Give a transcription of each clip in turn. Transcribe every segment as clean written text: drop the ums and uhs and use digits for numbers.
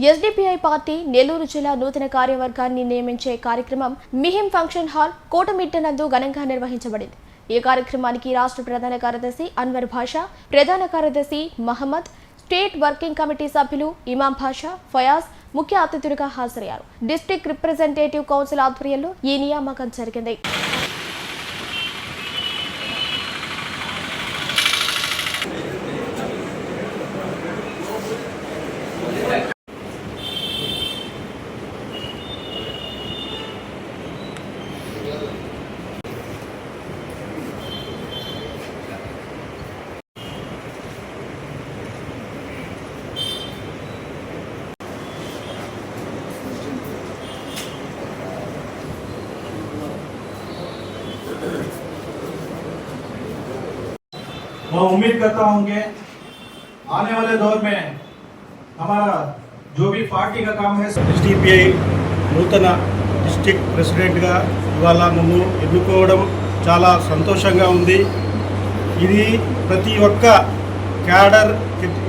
SDPI party Nellore జిల్లా నూతన కార్యవర్గాన్ని నియమించే కార్యక్రమం మిహిం ఫంక్షన్ హాల్ కోటమిట్ట నందు ఘనంగా నిర్వహించబడింది. ఈ కార్యక్రమానికి రాష్ట్ర ప్రధాన కార్యదర్శి అన్వర్ భాషా, ప్రధాన కార్యదర్శి మహమ్మద్, స్టేట్ వర్కింగ్ కమిటీ సభ్యులు ఇమాం భాషా, ఫయాజ్ ముఖ్య అతిథులుగా హాజరయ్యారు. డిస్ట్రిక్ట్ రిప్రజెంటేటివ్ కౌన్సిల్ ఆధ్వర్యంలో ఈ నియామకం జరిగింది. मैं उम्मीद करता हूं कि आने वाले दौर में हमारा जो भी पार्टी का काम है ఎస్డిపిఐ నూతన డిస్ట్రిక్ట్ ప్రెసిడెంట్గా ఇవాళ నన్ను ఎన్నుకోవడం చాలా సంతోషంగా ఉంది. ఇది ప్రతి ఒక్క క్యాడర్,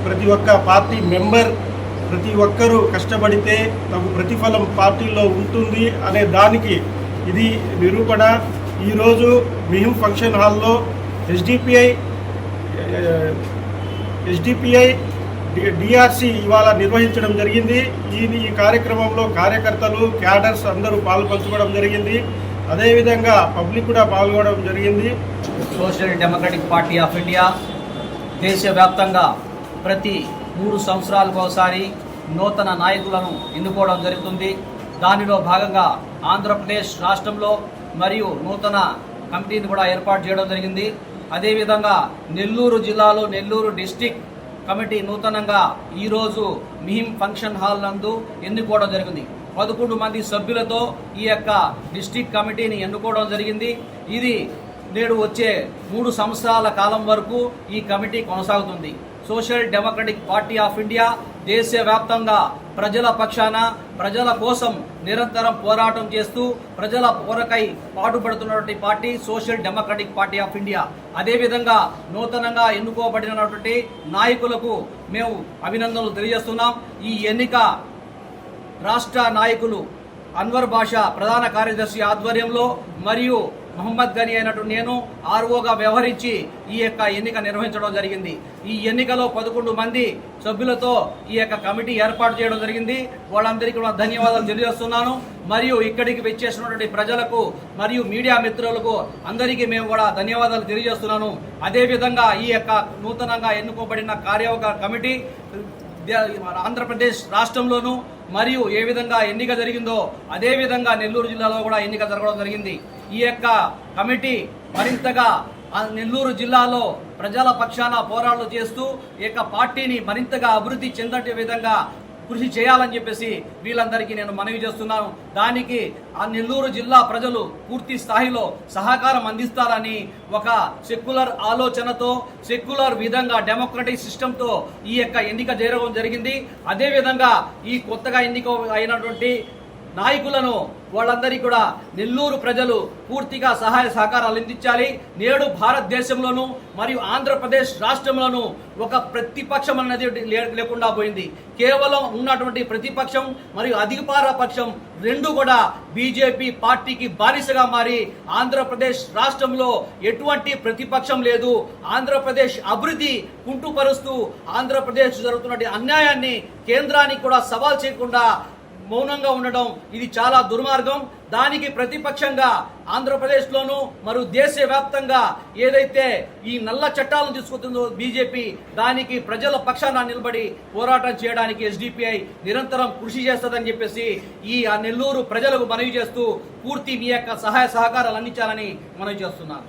ప్రతి ఒక్క పార్టీ మెంబర్, ప్రతి ఒక్కరూ కష్టపడితే తగు ప్రతిఫలం పార్టీలో ఉంటుంది అనే దానికి ఇది నిరూపణ. ఈరోజు మిహిం ఫంక్షన్ హాల్లో ఎస్డిపిఐ డిఆర్సి ఇవాళ నిర్వహించడం జరిగింది. ఈ కార్యక్రమంలో కార్యకర్తలు, క్యాడర్స్ అందరూ పాల్పంచుకోవడం జరిగింది. అదేవిధంగా పబ్లిక్ కూడా పాల్గొనడం జరిగింది. Social Democratic Party of India దేశవ్యాప్తంగా ప్రతి 3 సంవత్సరాలకు ఒకసారి నూతన నాయకులను ఎన్నుకోవడం జరుగుతుంది. దానిలో భాగంగా ఆంధ్రప్రదేశ్ రాష్ట్రంలో మరియు నూతన కమిటీని కూడా ఏర్పాటు చేయడం జరిగింది. అదేవిధంగా నెల్లూరు జిల్లాలో నెల్లూరు డిస్టిక్ కమిటీ నూతనంగా ఈరోజు మిహిం ఫంక్షన్ హాల్ నందు ఎన్నుకోవడం జరిగింది. 11 మంది సభ్యులతో ఈ యొక్క డిస్టిక్ కమిటీని ఎన్నుకోవడం జరిగింది. ఇది నేడు వచ్చే 3 సంవత్సరాల కాలం వరకు ఈ కమిటీ కొనసాగుతుంది. Social Democratic Party of India దేశవ్యాప్తంగా ప్రజల పక్షాన, ప్రజల కోసం నిరంతరం పోరాటం చేస్తూ ప్రజల పోరకై పాటుపడుతున్నటువంటి party Social Democratic Party of India. అదేవిధంగా నూతనంగా ఎన్నుకోబడినటువంటి నాయకులకు మేము అభినందనలు తెలియజేస్తున్నాం. ఈ ఎన్నిక రాష్ట్ర నాయకులు అన్వర్ భాషా ప్రధాన కార్యదర్శి ఆధ్వర్యంలో మరియు మహమ్మద్ గని అయినటువంటి నేను ఆర్ఓగా వ్యవహరించి ఈ యొక్క ఎన్నిక నిర్వహించడం జరిగింది. ఈ ఎన్నికలో 11 మంది సభ్యులతో ఈ యొక్క కమిటీ ఏర్పాటు చేయడం జరిగింది. వాళ్ళందరికీ కూడా ధన్యవాదాలు తెలియజేస్తున్నాను. మరియు ఇక్కడికి వచ్చేసినటువంటి ప్రజలకు మరియు మీడియా మిత్రులకు అందరికీ మేము కూడా ధన్యవాదాలు తెలియజేస్తున్నాను. అదేవిధంగా ఈ యొక్క నూతనంగా ఎన్నుకోబడిన కార్యవర్గ కమిటీ ఆంధ్రప్రదేశ్ రాష్ట్రంలోనూ మరియు ఏ విధంగా ఎన్నిక జరిగిందో అదే విధంగా నెల్లూరు జిల్లాలో కూడా ఎన్నిక జరగడం జరిగింది. ఈ యొక్క కమిటీ మరింతగా నెల్లూరు జిల్లాలో ప్రజల పక్షాన పోరాటాలు చేస్తూ ఈ యొక్క పార్టీని మరింతగా అభివృద్ధి చెందే విధంగా కృషి చేయాలని చెప్పేసి వీళ్ళందరికీ నేను మనవి చేస్తున్నాను. దానికి ఆ నెల్లూరు జిల్లా ప్రజలు పూర్తి స్థాయిలో సహకారం అందిస్తారని ఒక సెక్యులర్ ఆలోచనతో, సెక్యులర్ విధంగా డెమోక్రటిక్ సిస్టంతో ఈ యొక్క ఎన్నిక జరగడం జరిగింది. అదేవిధంగా ఈ కొత్తగా ఎన్నిక అయినటువంటి నాయకులను వాళ్ళందరికీ కూడా నెల్లూరు ప్రజలు పూర్తిగా సహాయ సహకారాలు అందించాలి. నేడు భారతదేశంలోనూ మరియు ఆంధ్రప్రదేశ్ రాష్ట్రంలోనూ ఒక ప్రతిపక్షం అనేది లేకుండా పోయింది. కేవలం ఉన్నటువంటి ప్రతిపక్షం మరియు అధికార పక్షం రెండు కూడా బీజేపీ పార్టీకి బానిసగా మారి ఆంధ్రప్రదేశ్ రాష్ట్రంలో ఎటువంటి ప్రతిపక్షం లేదు. ఆంధ్రప్రదేశ్ అభివృద్ధి కుంటుపరుస్తూ ఆంధ్రప్రదేశ్ జరుగుతున్న అన్యాయాన్ని కేంద్రానికి కూడా సవాల్ చేయకుండా మౌనంగా ఉండడం ఇది చాలా దుర్మార్గం. దానికి ప్రతిపక్షంగా ఆంధ్రప్రదేశ్లోనూ మరియు దేశవ్యాప్తంగా ఏదైతే ఈ నల్ల చట్టాలను తీసుకొస్తుందో బీజేపీ, దానికి ప్రజల పక్షాన నిలబడి పోరాటం చేయడానికి ఎస్డిపిఐ నిరంతరం కృషి చేస్తుందని చెప్పేసి ఈ నెల్లూరు ప్రజలకు మనవి చేస్తూ పూర్తి మీ యొక్క సహాయ సహకారాలు అందించాలని మనవి చేస్తున్నాను.